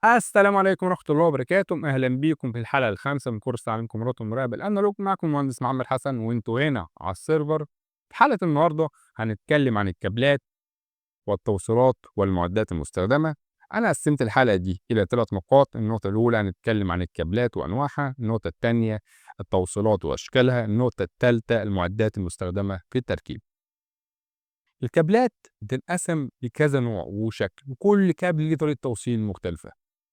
السلام عليكم ورحمة الله وبركاته، أهلا بيكم في الحلقة الخامسة من كورس تعليم كاميرات المراقبة الأنالوج. معكم المهندس محمد حسن وأنتوا هنا على السيرفر. في حلقة النهاردة هنتكلم عن الكابلات والتوصيلات والمعدات المستخدمة. أنا قسمت الحلقة دي إلى 3 نقاط. النقطة الأولى هنتكلم عن الكابلات وأنواعها، النقطة الثانية التوصيلات وأشكالها، النقطة الثالثة المعدات المستخدمة في التركيب. الكابلات بتنقسم لكذا نوع وشكل، وكل كابل ليه طريقة توصيل مختلفة.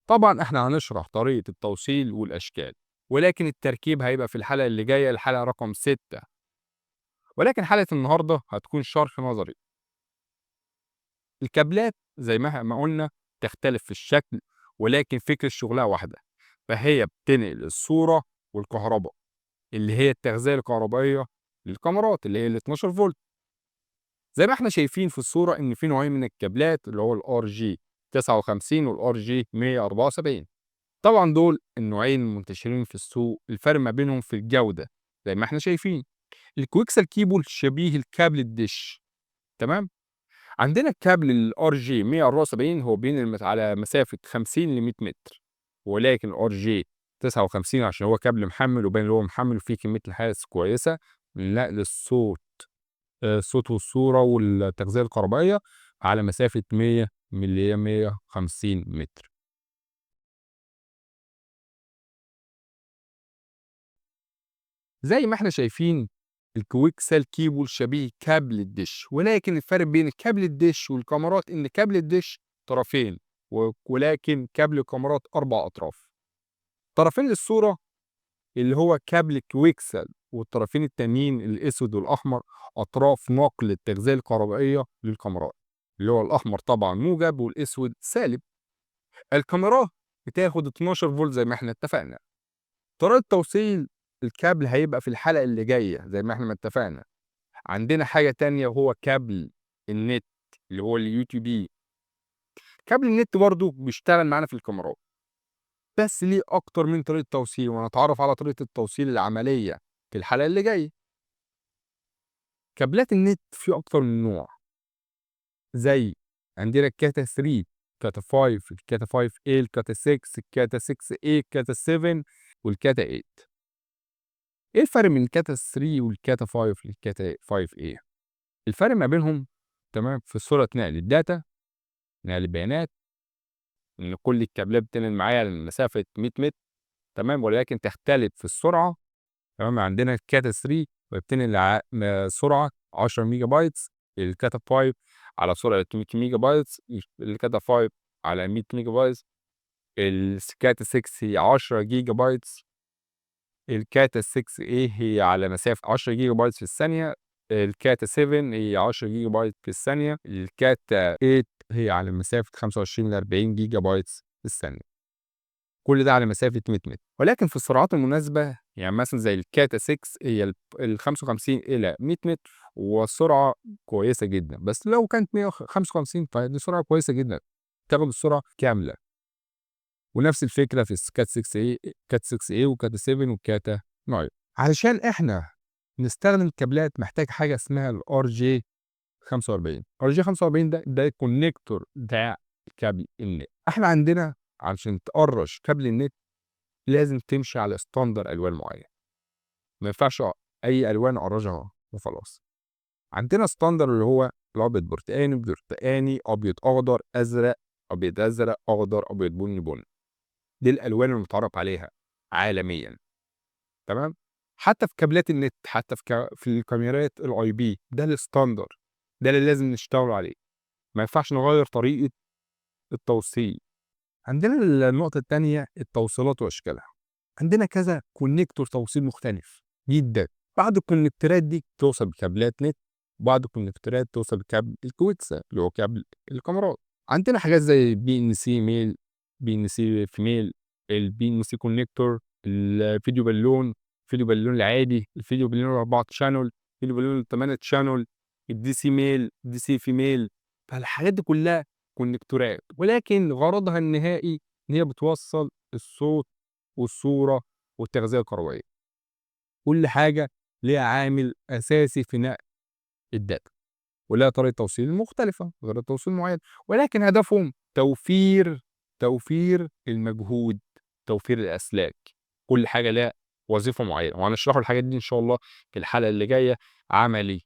طبعا احنا هنشرح طريقة التوصيل والأشكال، ولكن التركيب هيبقى في الحلقة اللي جاية، الحلقة رقم 6. ولكن حلقة النهاردة هتكون شرح نظري. الكابلات زي ما قلنا تختلف في الشكل، ولكن فكرة شغلها واحدة. فهي بتنقل الصورة والكهرباء، اللي هي التغذية الكهربائية للكاميرات اللي هي ال 12 فولت. زي ما احنا شايفين في الصورة إن في نوعين من الكابلات، اللي هو الار جي 59 والار جي 174. طبعا دول النوعين المنتشرين في السوق. الفرق ما بينهم في الجودة زي ما احنا شايفين. الكويكسل كيبل شبيه الكابل الدش، تمام. عندنا الكابل الار جي 174 هو بينقل على مسافة 50 ل 100 متر، ولكن الار جي 59 عشان هو كابل محمل وباين اللي هو محمل وفيه كمية الحاس كويسة لنقل الصوت والصورة والتغذية الكهربائية على مسافة 100 من اللي هي 150 متر. زي ما احنا شايفين الكويكسل كيبل شبيه كابل الدش، ولكن الفرق بين الكابل الدش والكاميرات ان كابل الدش طرفين، ولكن كابل الكاميرات 4 أطراف. طرفين للصورة اللي هو كابل كويكسل، والطرفين التانيين الأسود والأحمر أطراف نقل التغذية الكهربائية للكاميرات، اللي هو الأحمر طبعا موجب والأسود سالب. الكاميرا بتاخد 12 فولت زي ما احنا اتفقنا. طريقة توصيل الكابل هيبقى في الحلقة اللي جاية زي ما احنا ما اتفقنا. عندنا حاجة تانية وهو كابل النت، اللي هو اليو تي بي. كابل النت برضو بيشتغل معانا في الكاميرات، بس ليه أكتر من طريقة توصيل، وهنتعرف على طريقة التوصيل العملية في الحلقة اللي جاية. كابلات النت في أكتر من نوع، زي عندنا الكاتا 3، كاتا 5، الكاتا 5A، الكاتا 6، الكاتا 6A، الكاتا 7، والكاتا 8. ايه الفرق بين الكاتا 3 والكاتا 5 والكاتا 5A؟ الفرق ما بينهم، تمام، في سرعة نقل الداتا، نقل البيانات. ان كل الكابلات بتنقل معايا على مسافة 100 متر، تمام، ولكن تختلف في السرعة. تمام، عندنا الكاتا 3 بتنقل سرعة 10 ميجا بايتس، الكاتا 5 على سرعة 100 ميجا بايتس، الكاتا 5 على 100 ميجا بايتس، الكاتا 6 هي 10 جيجا بايتس، الكاتا 6A هي على مسافة 10 جيجا بايت في الثانية، الكاتا 7 هي 10 جيجا بايت في الثانية، الكاتا 8 هي على مسافة 25 ل 40 جيجا بايت في الثانية. كل ده على مسافة 100 متر، ولكن في السرعات المناسبة يعني مثلا زي الكاتا 6 هي ال 55 إلى 100 متر، والسرعة كويسة جدا. بس لو كانت 155 فدي سرعة كويسة جدا، تاخد السرعة كاملة. ونفس الفكرة في كات 6A، كات 6A وكات 7 وكاتا 9. علشان احنا نستخدم الكابلات محتاج حاجة اسمها الار جي 45. ار جي 45 ده الكونكتور بتاع كابل النت. احنا عندنا علشان تقرش كابل النت لازم تمشي على ستاندر الوان معين، ما ينفعش اي الوان اقرجها وخلاص. عندنا ستاندر اللي هو الابيض برتقاني، برتقاني، ابيض اخضر، ازرق، ابيض ازرق، اخضر، ابيض بني، بني. دي الالوان المتعارف عليها عالميا، تمام. حتى في كابلات النت، حتى في الكاميرات الاي بي، ده الستاندر، ده اللي لازم نشتغل عليه. ما ينفعش نغير طريقه التوصيل. عندنا النقطه الثانيه التوصيلات واشكالها. عندنا كذا كونكتور توصيل مختلف جدا. بعض الكونكتورات دي توصل بكابلات نت، بعض الكونكتورات توصل بكابل الكويكسل اللي هو كابل الكاميرات. عندنا حاجات زي بي ان سي ميل، بي ان سي فيميل، البي ان سي كونكتور، الفيديو بالون، الفيديو بالون العادي، الفيديو بالون 4 شانل، الفيديو بالون 8 شانل، الدي سي ميل، الدي سي فيميل. فالحاجات دي كلها كونكتورات، ولكن غرضها النهائي ان هي بتوصل الصوت والصورة والتغذية الكروية. كل حاجة ليها عامل أساسي في نقل الداتا، ولها طريقة توصيل مختلفة غير التوصيل معين، ولكن هدفهم توفير توفير المجهود، توفير الأسلاك، كل حاجة ليها وظيفة معينة، وهنشرحوا الحاجات دي إن شاء الله في الحلقة اللي جاية عملي.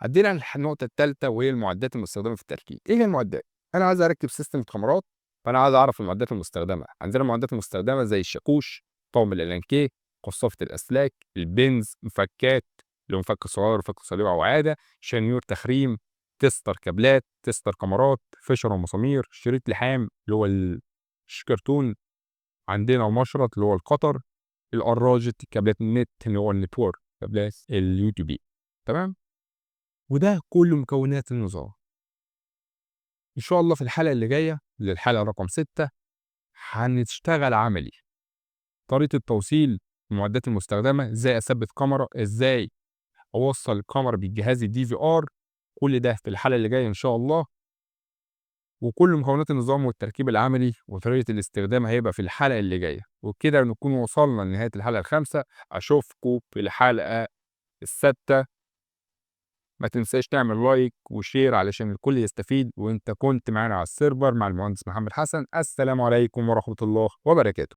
عدينا على النقطة التالتة وهي المعدات المستخدمة في التركيب. إيه هي المعدات؟ أنا عايز أركب سيستم كاميرات، فأنا عايز أعرف المعدات المستخدمة. عندنا المعدات المستخدمة زي الشاكوش، طقم الألانكيه، قصافة الأسلاك، البنز، مفكات اللي هو مفك صغير ومفك صليب أو عادة، شنيور تخريم، تستر كابلات، تستر كاميرات، فيشر ومسامير، شريط لحام اللي هو الشكرتون، عندنا مشرط اللي هو القطر، الأراجة، كابلات النت اللي هو النتورك، كابلات اليوتيوب. تمام؟ وده كل مكونات النظام. إن شاء الله في الحلقة اللي جاية للحلقة رقم 6 هنشتغل عملي، طريقة التوصيل، المعدات المستخدمة، إزاي أثبت كاميرا، إزاي أوصل الكاميرا بالجهاز الDVR، كل ده في الحلقة اللي جاية إن شاء الله. وكل مكونات النظام والتركيب العملي وطريقة الاستخدام هيبقى في الحلقة اللي جاية. وبكده نكون وصلنا لنهاية الحلقة الخامسة. أشوفكم في الحلقة السادسة. ما تنساش تعمل لايك وشير علشان الكل يستفيد. وانت كنت معانا على السيرفر مع المهندس محمد حسن. السلام عليكم ورحمة الله وبركاته.